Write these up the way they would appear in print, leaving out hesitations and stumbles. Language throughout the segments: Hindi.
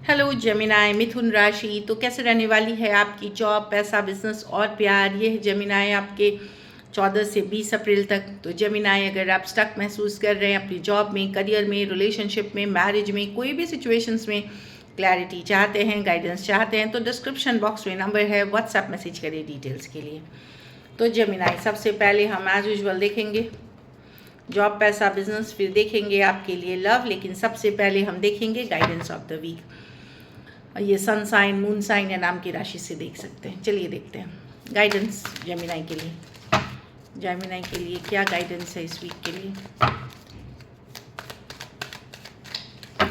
हेलो जेमिनाई मिथुन राशि। तो कैसे रहने वाली है आपकी जॉब, पैसा, बिजनेस और प्यार। ये है जेमिनाई आपके 14 से 20 अप्रैल तक। तो जेमिनाई, अगर आप स्टक महसूस कर रहे हैं अपनी जॉब में, करियर में, रिलेशनशिप में, मैरिज में, कोई भी सिचुएशंस में क्लैरिटी चाहते हैं, गाइडेंस चाहते हैं, तो डिस्क्रिप्शन बॉक्स में नंबर है, व्हाट्सएप मैसेज करिए डिटेल्स के लिए। तो जेमिनाई, सबसे पहले हम एज यूजुअल देखेंगे जॉब, पैसा, बिजनेस, फिर देखेंगे आपके लिए लव, लेकिन सबसे पहले हम देखेंगे गाइडेंस ऑफ द वीक। ये सन साइन, मून साइन या नाम की राशि से देख सकते हैं। चलिए देखते हैं गाइडेंस जेमिनाई के लिए। जेमिनाई के लिए क्या गाइडेंस है इस वीक के लिए।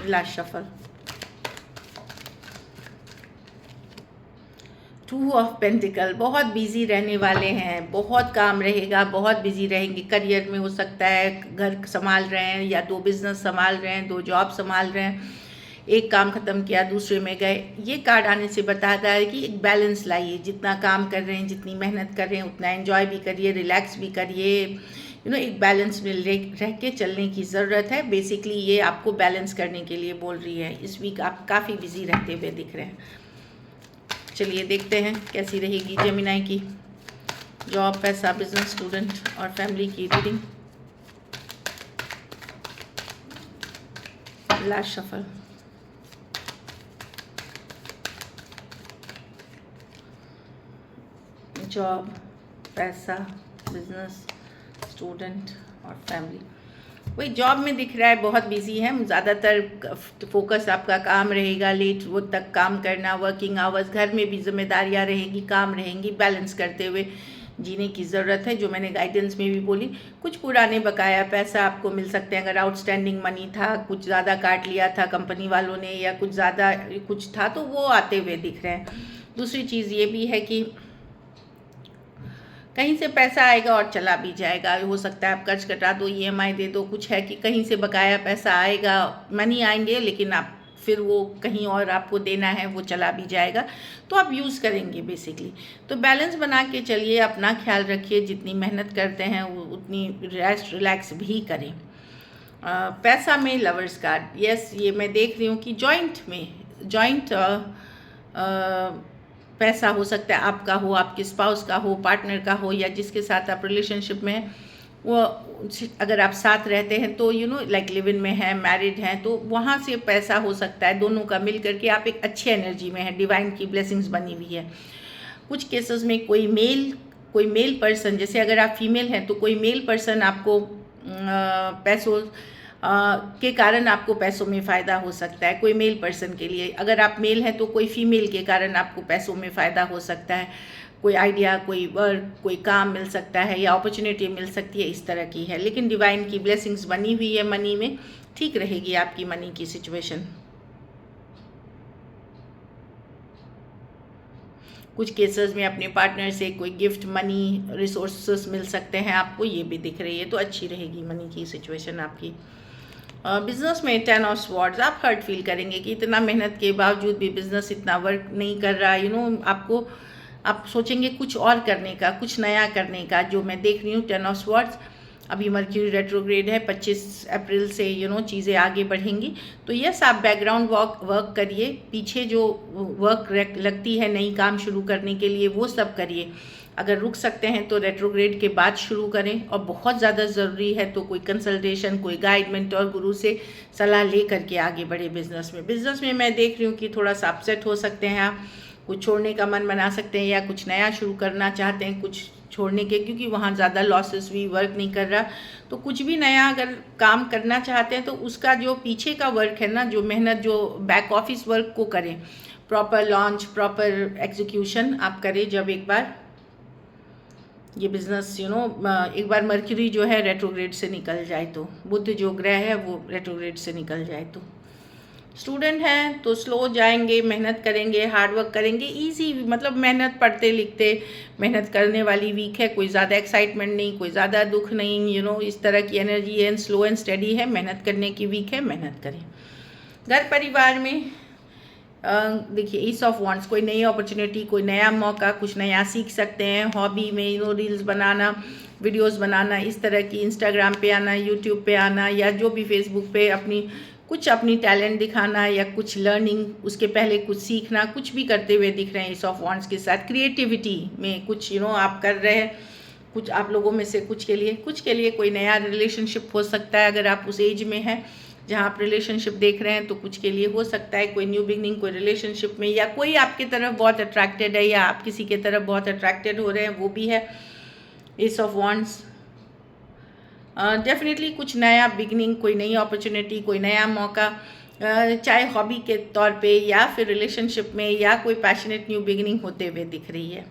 Last shuffle, two of pentacle. बहुत बिजी रहने वाले हैं, बहुत काम रहेगा, बहुत बिजी रहेंगे। करियर में हो सकता है घर संभाल रहे हैं या 2 बिजनेस संभाल रहे हैं, 2 जॉब संभाल रहे हैं, एक काम ख़त्म किया दूसरे में गए। ये कार्ड आने से बताता है कि एक बैलेंस लाइए। जितना काम कर रहे हैं, जितनी मेहनत कर रहे हैं, उतना एंजॉय भी करिए, रिलैक्स भी करिए। एक बैलेंस में रह के चलने की ज़रूरत है। बेसिकली ये आपको बैलेंस करने के लिए बोल रही है। इस वीक आप काफ़ी बिजी रहते हुए दिख रहे हैं। चलिए देखते हैं कैसी रहेगी जेमिनाई की जॉब, पैसा, बिजनेस, स्टूडेंट और फैमिली की रीडिंग। लास्ट शफल, जॉब, पैसा, बिजनेस, स्टूडेंट और फैमिली। वही जॉब में दिख रहा है बहुत बिजी है, ज़्यादातर फोकस आपका काम रहेगा, लेट वो तक काम करना, वर्किंग आवर्स, घर में भी जिम्मेदारियां रहेंगी, काम रहेंगी, बैलेंस करते हुए जीने की ज़रूरत है। जो मैंने गाइडेंस में भी बोली, कुछ पुराने बकाया पैसा आपको मिल सकते हैं। अगर आउटस्टैंडिंग मनी था, कुछ ज़्यादा काट लिया था कंपनी वालों ने, या कुछ ज़्यादा कुछ था, तो वो आते हुए दिख रहे हैं। दूसरी चीज़ ये भी है कि कहीं से पैसा आएगा और चला भी जाएगा। हो सकता है आप कर्ज कटा दो, EMI दे दो, कुछ है कि कहीं से बकाया पैसा आएगा, मनी आएंगे, लेकिन आप फिर वो कहीं और आपको देना है, वो चला भी जाएगा, तो आप यूज़ करेंगे बेसिकली। तो बैलेंस बना के चलिए, अपना ख्याल रखिए। जितनी मेहनत करते हैं उतनी रेस्ट रिलैक्स भी करें। पैसा में लवर्स कार्ड, यस, ये मैं देख रही हूँ कि जॉइंट पैसा हो सकता है, आपका हो, आपके स्पाउस का हो, पार्टनर का हो, या जिसके साथ आप रिलेशनशिप में हैं, वो अगर आप साथ रहते हैं तो लाइक लिव इन में हैं, मैरिड हैं, तो वहाँ से पैसा हो सकता है दोनों का मिल करके। आप एक अच्छी एनर्जी में हैं, डिवाइन की ब्लेसिंग्स बनी हुई है। कुछ केसेस में कोई मेल पर्सन, जैसे अगर आप फीमेल हैं तो कोई मेल पर्सन आपको पैसों के कारण आपको पैसों में फ़ायदा हो सकता है, कोई मेल पर्सन के लिए। अगर आप मेल हैं तो कोई फीमेल के कारण आपको पैसों में फ़ायदा हो सकता है। कोई आइडिया, कोई वर्क, कोई काम मिल सकता है, या अपॉर्चुनिटी मिल सकती है, इस तरह की है। लेकिन डिवाइन की ब्लेसिंग्स बनी हुई है मनी में, ठीक रहेगी आपकी मनी की सिचुएशन। कुछ केसेस में अपने पार्टनर से कोई गिफ्ट, मनी, रिसोर्सेस मिल सकते हैं आपको, ये भी दिख रही है। तो अच्छी रहेगी मनी की सिचुएशन आपकी। बिजनेस में 10 ऑफ स्वॉर्ड्स, आप हर्ट फील करेंगे कि इतना मेहनत के बावजूद भी बिजनेस इतना वर्क नहीं कर रहा। आप सोचेंगे कुछ और करने का, कुछ नया करने का। जो मैं देख रही हूँ 10 ऑफ स्वॉर्ड्स, अभी मर्क्यूरी रेट्रोग्रेड है, 25 अप्रैल से चीज़ें आगे बढ़ेंगी। तो यस, आप बैकग्राउंड वर्क करिए, पीछे जो वर्क लगती है नई काम शुरू करने के लिए, वो सब करिए। अगर रुक सकते हैं तो रेट्रोग्रेड के बाद शुरू करें, और बहुत ज़्यादा ज़रूरी है तो कोई कंसल्टेशन, कोई गाइड, मेंटर, गुरु से सलाह ले करके आगे बढ़े बिजनेस में मैं देख रही हूँ कि थोड़ा सा अपसेट हो सकते हैं आप, कुछ छोड़ने का मन बना सकते हैं, या कुछ नया शुरू करना चाहते हैं कुछ छोड़ने के, क्योंकि वहाँ ज़्यादा लॉसेस भी, वर्क नहीं कर रहा। तो कुछ भी नया अगर काम करना चाहते हैं तो उसका जो पीछे का वर्क है ना, जो मेहनत, जो बैक ऑफिस वर्क को करें, प्रॉपर लॉन्च, प्रॉपर एग्जीक्यूशन आप करें। जब एक बार ये बिज़नेस एक बार मर्क्यूरी जो है रेट्रोग्रेड से निकल जाए, तो बुध जो ग्रह है वो रेट्रोग्रेड से निकल जाए, तो स्टूडेंट हैं तो स्लो जाएंगे, मेहनत करेंगे, हार्ड वर्क करेंगे, इजी, मतलब मेहनत, पढ़ते लिखते मेहनत करने वाली वीक है। कोई ज़्यादा एक्साइटमेंट नहीं, कोई ज़्यादा दुख नहीं, इस तरह की एनर्जी है, स्लो एंड स्टडी है, मेहनत करने की वीक है, मेहनत करें। घर परिवार में देखिए ईस ऑफ वॉन्ड्स, कोई नई अपॉर्चुनिटी, कोई नया मौका, कुछ नया सीख सकते हैं। हॉबी में रील्स बनाना, वीडियोस बनाना, इस तरह की, इंस्टाग्राम पे आना, यूट्यूब पे आना, या जो भी फेसबुक पे अपनी कुछ अपनी टैलेंट दिखाना या कुछ लर्निंग, उसके पहले कुछ सीखना, कुछ भी करते हुए दिख रहे हैं एस ऑफ वॉन्ड्स के साथ। क्रिएटिविटी में कुछ आप कर रहे हैं, कुछ आप लोगों में से कुछ के लिए कोई नया रिलेशनशिप हो सकता है। अगर आप उस एज में हैं जहाँ आप रिलेशनशिप देख रहे हैं तो कुछ के लिए हो सकता है कोई न्यू बिगनिंग कोई रिलेशनशिप में, या कोई आपकी तरफ बहुत अट्रैक्टेड है या आप किसी की तरफ बहुत अट्रैक्टेड हो रहे हैं, वो भी है एस ऑफ वॉन्ड्स। डेफिनेटली कुछ नया बिगनिंग, कोई नई अपॉर्चुनिटी, कोई नया मौका, चाहे हॉबी के तौर पे या फिर रिलेशनशिप में, या कोई पैशनेट न्यू बिगनिंग होते हुए दिख रही है।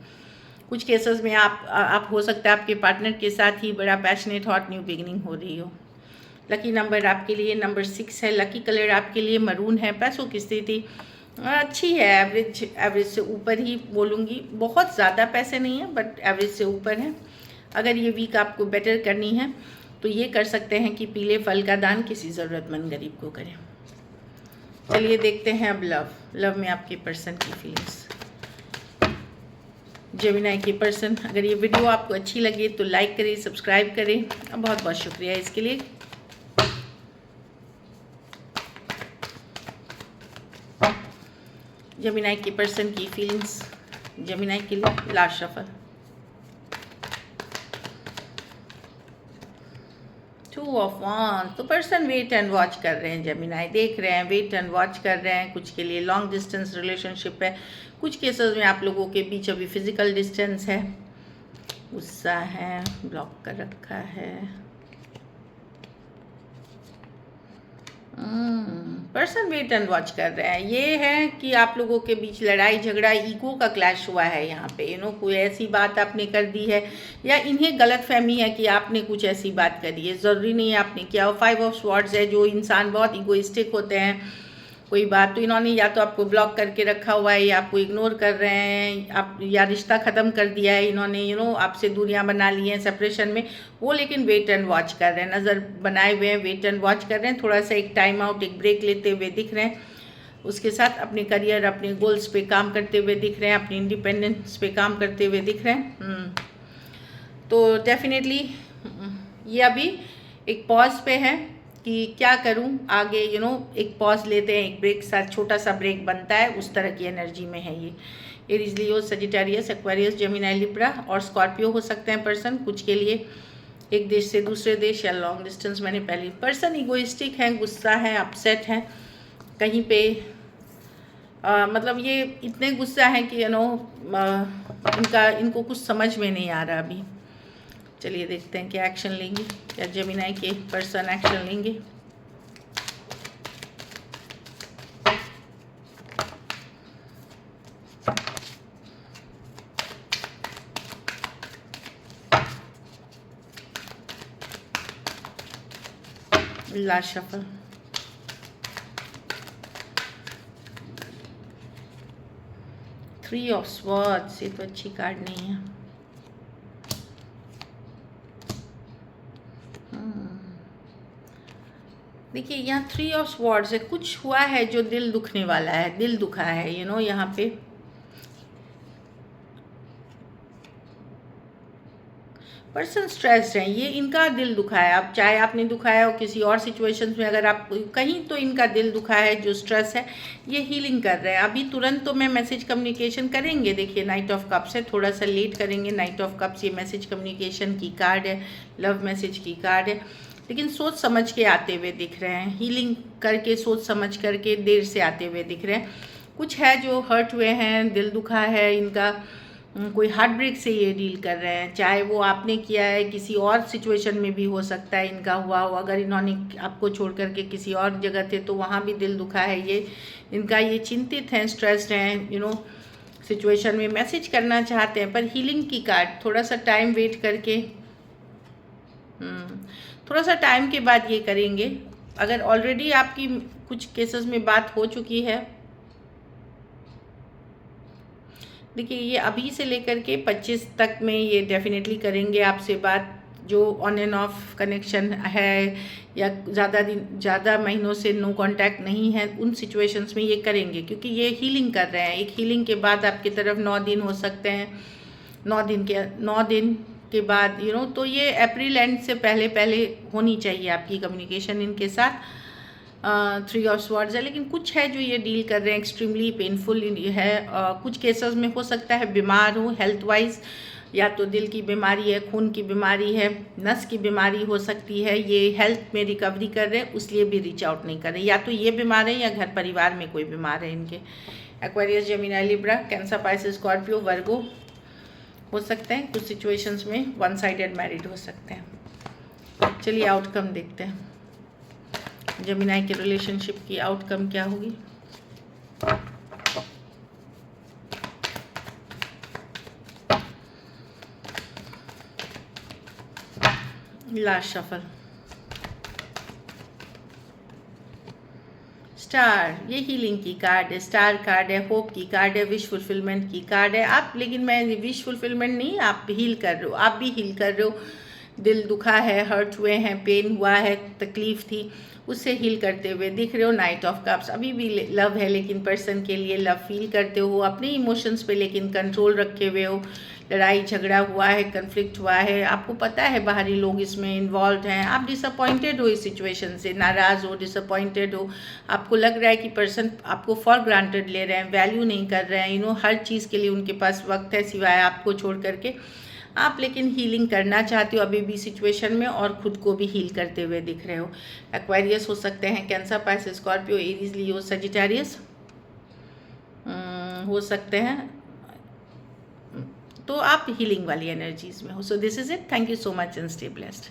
कुछ केसेस में आप हो सकता है आपके पार्टनर के साथ ही बड़ा पैशनेट हॉट न्यू बिगनिंग हो रही हो। लकी नंबर आपके लिए नंबर 6 है। लकी कलर आपके लिए मरून है। पैसों की स्थिति अच्छी है, एवरेज से ऊपर ही बोलूँगी। बहुत ज़्यादा पैसे नहीं है बट एवरेज से ऊपर है। अगर ये वीक आपको बेटर करनी है तो ये कर सकते हैं कि पीले फल का दान किसी ज़रूरतमंद गरीब को करें। चलिए देखते हैं अब लव में आपके पर्सन की फीलिंग्स। जेमिनी के पर्सन, अगर ये वीडियो आपको अच्छी लगे तो लाइक करें, सब्सक्राइब करें। बहुत बहुत शुक्रिया इसके लिए। जेमिनी के पर्सन की फीलिंग्स जेमिनी के लिए लास्ट शफल। 2 of wands. तो पर्सन वेट एंड वॉच कर रहे हैं, जेमिनी देख रहे हैं, वेट एंड वॉच कर रहे हैं। कुछ के लिए लॉन्ग डिस्टेंस रिलेशनशिप है, कुछ केसेस में आप लोगों के बीच अभी फिजिकल डिस्टेंस है, गुस्सा है, ब्लॉक कर रखा है। पर्सन वेट एंड वॉच कर रहे हैं। ये है कि आप लोगों के बीच लड़ाई झगड़ा, ईगो का क्लैश हुआ है यहाँ पे। कोई ऐसी बात आपने कर दी है या इन्हें गलत फहमी है कि आपने कुछ ऐसी बात करी है, ज़रूरी नहीं है आपने किया। 5 ऑफ स्वॉर्ड्स है। जो इंसान बहुत ईगोइस्टिक होते हैं, कोई बात तो इन्होंने या तो आपको ब्लॉक करके रखा हुआ है या आपको इग्नोर कर रहे हैं, आप या रिश्ता ख़त्म कर दिया है इन्होंने, आपसे दूरियां बना ली हैं सेपरेशन में। वो लेकिन वेट एंड वॉच कर रहे हैं, नज़र बनाए हुए हैं, वेट एंड वॉच कर रहे हैं। थोड़ा सा एक टाइम आउट, एक ब्रेक लेते हुए दिख रहे हैं। उसके साथ अपने करियर, अपने गोल्स पे काम करते हुए दिख रहे हैं, अपनी इंडिपेंडेंस पे काम करते हुए दिख रहे हैं। तो डेफिनेटली ये अभी एक पॉज पे है कि क्या करूं आगे, एक पॉज लेते हैं, एक ब्रेक, साथ छोटा सा ब्रेक बनता है, उस तरह की एनर्जी में है ये। एरीज, लियो, सजिटेरियस, एक्वेरियस, जेमिनी, लिब्रा और स्कॉर्पियो हो सकते हैं पर्सन। कुछ के लिए एक देश से दूसरे देश या लॉन्ग डिस्टेंस। मैंने पहले पर्सन इगोइस्टिक है, गुस्सा है, अपसेट है कहीं पे। मतलब ये इतने गुस्सा है कि इनको कुछ समझ में नहीं आ रहा अभी। चलिए देखते हैं क्या एक्शन लेंगे, क्या जेमिनी के पर्सन एक्शन लेंगे। Last shuffle. Three of swords, ये तो अच्छी कार्ड नहीं है। देखिए यहाँ 3 ऑफ स्वॉर्ड्स है। कुछ हुआ है जो दिल दुखने वाला है, दिल दुखा है, यहाँ पे पर्सन स्ट्रेस्ड है, ये इनका दिल दुखा है। अब चाहे आपने दुखाया हो किसी और सिचुएशंस में, अगर आप कहीं तो इनका दिल दुखा है, जो स्ट्रेस है ये हीलिंग कर रहे हैं। अभी तुरंत तो मैं मैसेज कम्युनिकेशन करेंगे। देखिए नाइट ऑफ कप्स है, थोड़ा सा लेट करेंगे। नाइट ऑफ कप्स ये मैसेज कम्युनिकेशन की कार्ड है, लव मैसेज की कार्ड है, लेकिन सोच समझ के आते हुए दिख रहे हैं, हीलिंग करके, सोच समझ करके, देर से आते हुए दिख रहे हैं। कुछ है जो हर्ट हुए हैं, दिल दुखा है इनका, कोई हार्ट ब्रेक से ये डील कर रहे हैं। चाहे वो आपने किया है, किसी और सिचुएशन में भी हो सकता है इनका हुआ हो। अगर इन्होंने आपको छोड़ करके किसी और जगह थे तो वहाँ भी दिल दुखा है ये इनका। ये चिंतित हैं, स्ट्रेस्ड हैं, सिचुएशन में मैसेज करना चाहते हैं, पर हीलिंग की कार्ड, थोड़ा सा टाइम वेट करके, थोड़ा सा टाइम के बाद ये करेंगे। अगर ऑलरेडी आपकी कुछ केसेस में बात हो चुकी है, देखिए ये अभी से लेकर के 25 तक में ये डेफिनेटली करेंगे आपसे बात। जो ऑन एंड ऑफ कनेक्शन है या ज़्यादा महीनों से नो कांटेक्ट नहीं है, उन सिचुएशंस में ये करेंगे, क्योंकि ये हीलिंग कर रहे हैं। एक हीलिंग के बाद आपकी तरफ 9 दिन हो सकते हैं, 9 दिन के बाद तो ये अप्रैल एंड से पहले होनी चाहिए आपकी कम्युनिकेशन इनके साथ। 3 ऑफ स्वॉर्ड्स है, लेकिन कुछ है जो ये डील कर रहे हैं एक्सट्रीमली पेनफुल है। कुछ केसेस में हो सकता है बीमार हो हेल्थ वाइज, या तो दिल की बीमारी है, खून की बीमारी है, नस की बीमारी हो सकती है। ये हेल्थ में रिकवरी कर रहे हैं, इसलिए भी रीच आउट नहीं कर रहे। या तो ये बीमार है या घर परिवार में कोई बीमार है इनके। Aquarius, Gemini, Libra, Cancer, Pisces, Scorpio, Virgo हो सकते हैं। कुछ सिचुएशंस में वन साइडेड मैरिड हो सकते हैं। चलिए आउटकम देखते हैं, जेमिनी के रिलेशनशिप की आउटकम क्या होगी। लास्ट शफल, स्टार, ये हीलिंग की कार्ड है, स्टार कार्ड है, होप की कार्ड है, विश फुलफिलमेंट की कार्ड है। आप, लेकिन मैं विश फुलफिलमेंट नहीं, आप हील कर रहे हो, आप भी हील कर रहे हो। दिल दुखा है, हर्ट हुए हैं, पेन हुआ है, तकलीफ थी, उससे हील करते हुए दिख रहे हो। नाइट ऑफ कप्स, अभी भी लव है, लेकिन पर्सन के लिए लव फील करते हो, अपने इमोशंस पे लेकिन कंट्रोल रखे हुए हो। लड़ाई झगड़ा हुआ है, कन्फ्लिक्ट हुआ है, आपको पता है बाहरी लोग इसमें इन्वॉल्व हैं। आप डिसअपॉइंटेड हो इस सिचुएशन से, नाराज़ हो, डिसअपॉइंटेड हो। आपको लग रहा है कि पर्सन आपको फॉर ग्रांटेड ले रहे हैं, वैल्यू नहीं कर रहे हैं। हर चीज़ के लिए उनके पास वक्त है सिवाय आपको छोड़ करके। आप लेकिन हीलिंग करना चाहते हो अभी भी सिचुएशन में, और खुद को भी हील करते हुए दिख रहे हो। एक्वेरियस हो सकते हैं, कैंसर, पाइसेस, स्कॉर्पियो, एरीज, लियो, सजिटेरियस हो सकते हैं। तो आप हीलिंग वाली एनर्जीज में हो। So this is it, thank you so much and stay blessed.